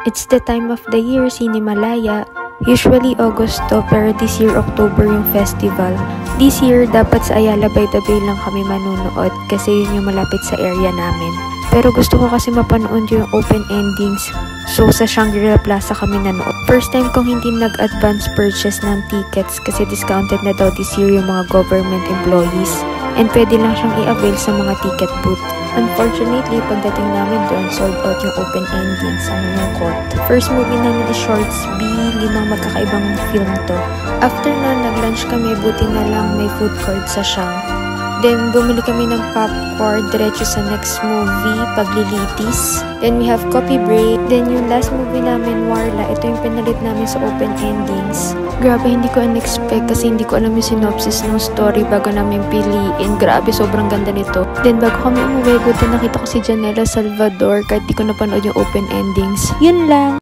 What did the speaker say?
It's the time of the year, Cinemalaya. Usually August to, pero this year October yung festival. This year, dapat sa Ayala by the Bay lang kami manunood kasi yun yung malapit sa area namin. Pero gusto ko kasi mapanood yung open endings. So, sa Shangri-La Plaza kami nanood. First time kong hindi nag-advance purchase ng tickets kasi discounted na daw this year yung mga government employees. And pwede lang siyang i-avail sa mga ticket booth. Unfortunately, pagdating namin doon, sold out yung open endings. Ang malungkot. First movie namin is Shorts B. 5 magkakaibang film to. After nun, nag-lunch kami. Buti na lang may food court sa Shang. Then, bumili kami ng popcorn, diretso sa next movie, Paglilitis. Then, we have coffee break. Then, yung last movie namin, Warla. Ito yung pinalit namin sa open endings. Grabe, hindi ko in-expect kasi hindi ko alam yung synopsis ng story bago namin piliin. Grabe, sobrang ganda nito. Then, bago kami umuwi, buti nakita ko si Janela Salvador kahit di ko napanood yung open endings. Yun lang!